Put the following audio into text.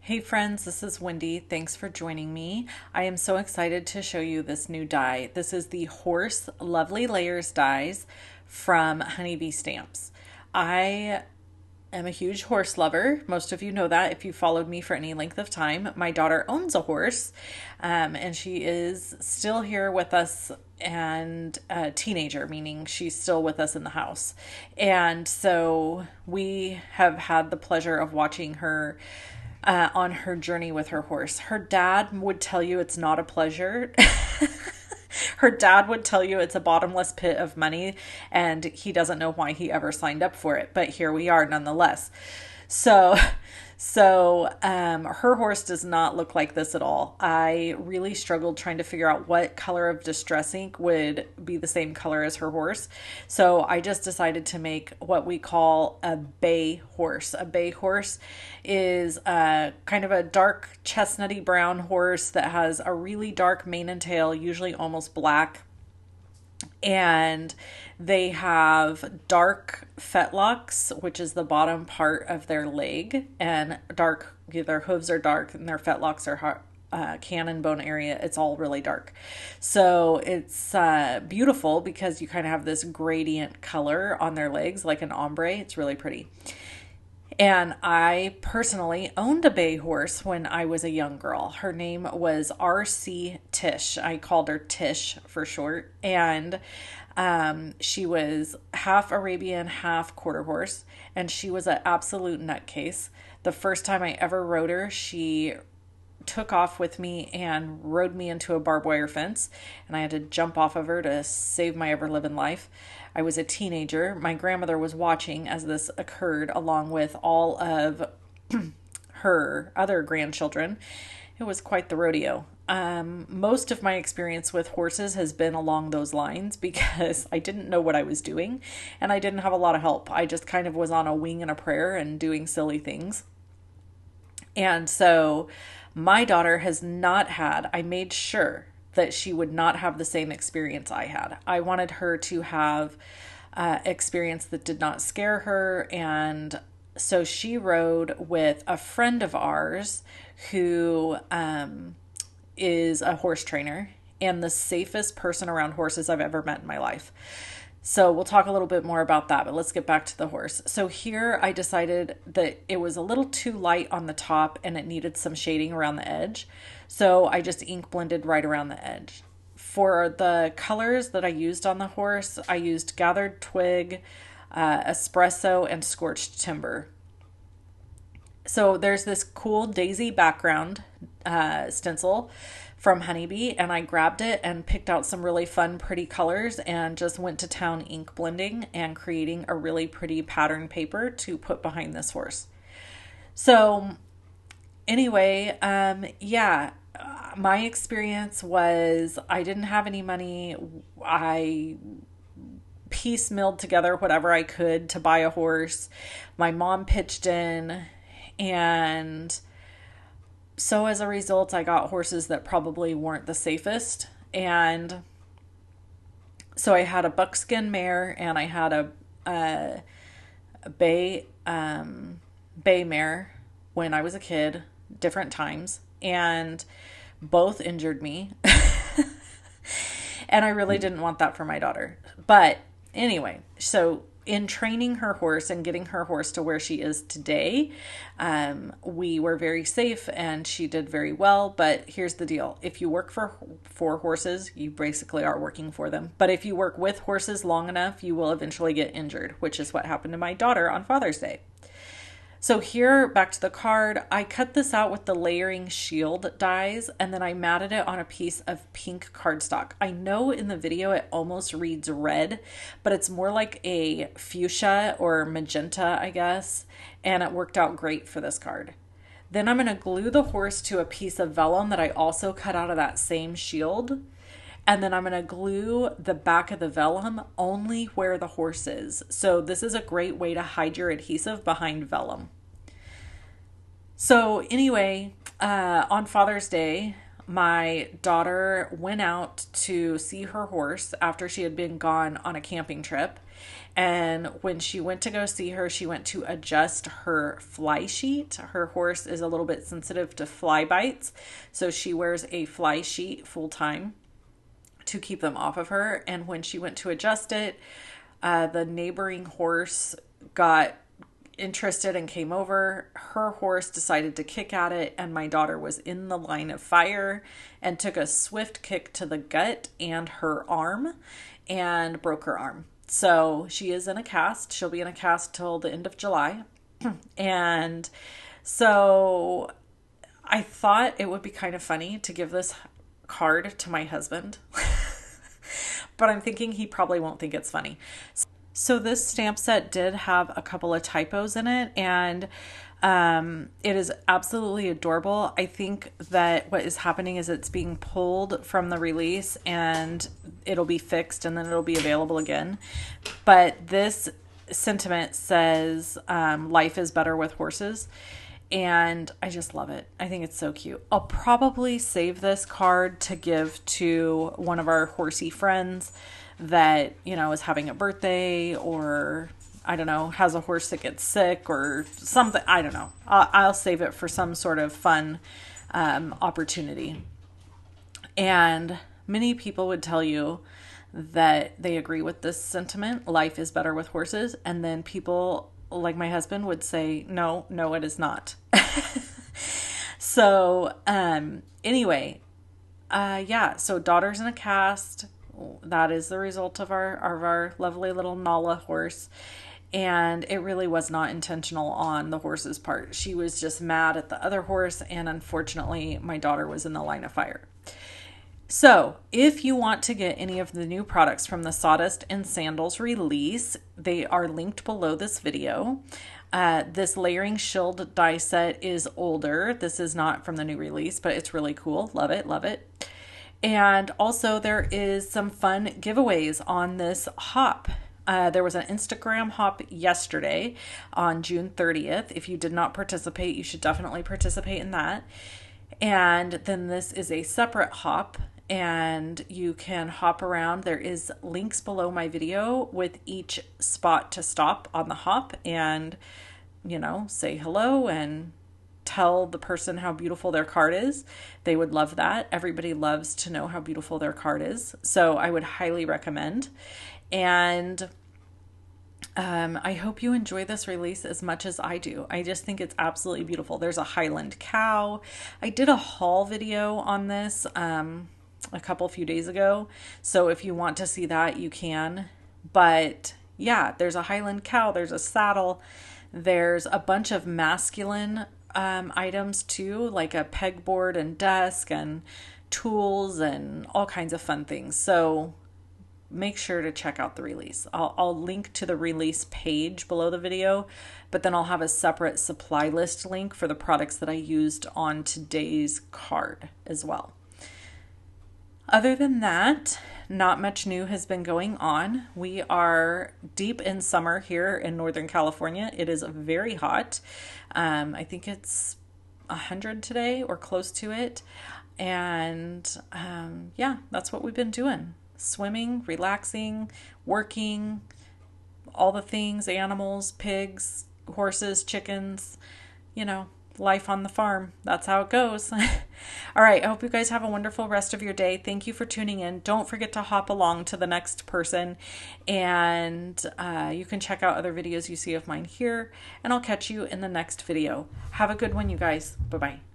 Hey friends, this is Wendy. Thanks for joining me. I am so excited to show you this new die. This is the Horse Lovely Layers dies from Honeybee Stamps. I am a huge horse lover. Most of you know that if you followed me for any length of time. My daughter owns a horse, and she is still here with us and a teenager, meaning she's still with us in the house. And so we have had the pleasure of watching her on her journey with her horse. Her dad would tell you it's not a pleasure. Her dad would tell you it's a bottomless pit of money and he doesn't know why he ever signed up for it, but here we are nonetheless. So, her horse does not look like this at all. I really struggled trying to figure out what color of distress ink would be the same color as her horse. So I just decided to make what we call a bay horse. A bay horse is kind of a dark chestnutty brown horse that has a really dark mane and tail, usually almost black. And they have dark fetlocks, which is the bottom part of their leg, and their hooves are dark and their fetlocks are cannon bone area. It's all really dark. So it's beautiful because you kind of have this gradient color on their legs, like an ombre. It's really pretty. And I personally owned a bay horse when I was a young girl. Her name was R.C. Tish. I called her Tish for short. And she was half Arabian, half quarter horse. And she was an absolute nutcase. The first time I ever rode her, she took off with me and rode me into a barbed wire fence, and I had to jump off of her to save my ever-living life. I was a teenager. My grandmother was watching as this occurred along with all of her other grandchildren. It was quite the rodeo. Most of my experience with horses has been along those lines because I didn't know what I was doing and I didn't have a lot of help. I just kind of was on a wing and a prayer and doing silly things. And so my daughter has not had, I made sure that she would not have the same experience I had. I wanted her to have experience that did not scare her. And so she rode with a friend of ours who is a horse trainer and the safest person around horses I've ever met in my life. So we'll talk a little bit more about that, but let's get back to the horse. So here I decided that it was a little too light on the top and it needed some shading around the edge. So I just ink blended right around the edge. For the colors that I used on the horse, I used gathered twig, espresso, and scorched timber. So there's this cool daisy background stencil from Honeybee, and I grabbed it and picked out some really fun, pretty colors and just went to town ink blending and creating a really pretty pattern paper to put behind this horse. So anyway, my experience was I didn't have any money. I piecemealed together whatever I could to buy a horse. My mom pitched in, and so as a result, I got horses that probably weren't the safest. And so I had a buckskin mare and I had a bay mare when I was a kid, different times, and both injured me. And I really didn't want that for my daughter. But anyway, so in training her horse and getting her horse to where she is today, we were very safe and she did very well. But here's the deal. If you work for horses, you basically are working for them. But if you work with horses long enough, you will eventually get injured, which is what happened to my daughter on Father's Day. So here, back to the card, I cut this out with the layering shield dies, and then I matted it on a piece of pink cardstock. I know in the video it almost reads red, but it's more like a fuchsia or magenta, I guess, and it worked out great for this card. Then I'm going to glue the horse to a piece of vellum that I also cut out of that same shield. And then I'm going to glue the back of the vellum only where the horse is. So this is a great way to hide your adhesive behind vellum. So anyway, on Father's Day, my daughter went out to see her horse after she had been gone on a camping trip. And when she went to go see her, she went to adjust her fly sheet. Her horse is a little bit sensitive to fly bites, so she wears a fly sheet full time to keep them off of her. And when she went to adjust it, the neighboring horse got interested and came over. Her horse decided to kick at it, and my daughter was in the line of fire and took a swift kick to the gut and her arm and broke her arm. So she is in a cast. She'll be in a cast till the end of July. And so I thought it would be kind of funny to give this card to my husband, but I'm thinking he probably won't think it's funny. So this stamp set did have a couple of typos in it, and it is absolutely adorable. I think that what is happening is it's being pulled from the release and it'll be fixed and then it'll be available again. But this sentiment says, life is better with horses. And I just love it. I think it's so cute. I'll probably save this card to give to one of our horsey friends that, you know, is having a birthday, or I don't know, has a horse that gets sick or something. I don't know. I'll save it for some sort of fun opportunity. And many people would tell you that they agree with this sentiment. Life is better with horses. And then people like my husband would say, no, it is not. So, anyway, yeah, so daughter's in a cast. That is the result of our lovely little Nala horse. And it really was not intentional on the horse's part. She was just mad at the other horse. And unfortunately, my daughter was in the line of fire. So if you want to get any of the new products from the Sawdust and Sandals release, they are linked below this video. This layering shield die set is older. This is not from the new release, but it's really cool. Love it, love it. And also there is some fun giveaways on this hop. There was an Instagram hop yesterday on June 30th. If you did not participate, you should definitely participate in that. And then this is a separate hop, and you can hop around. There is links below my video with each spot to stop on the hop and, you know, say hello and tell the person how beautiful their card is. They would love that. Everybody loves to know how beautiful their card is. So I would highly recommend. And I hope you enjoy this release as much as I do. I just think it's absolutely beautiful. There's a Highland cow. I did a haul video on this a few days ago. So if you want to see that, you can. But yeah, there's a Highland cow. There's a saddle. There's a bunch of masculine items too, like a pegboard and desk and tools and all kinds of fun things. So make sure to check out the release. I'll link to the release page below the video, but then I'll have a separate supply list link for the products that I used on today's card as well. Other than that, not much new has been going on. We are deep in summer here in Northern California. It is very hot. I think it's 100 today or close to it. And yeah, that's what we've been doing. Swimming, relaxing, working, all the things, animals, pigs, horses, chickens, you know, life on the farm. That's how it goes. All right. I hope you guys have a wonderful rest of your day. Thank you for tuning in. Don't forget to hop along to the next person, and you can check out other videos you see of mine here, and I'll catch you in the next video. Have a good one, you guys. Bye-bye.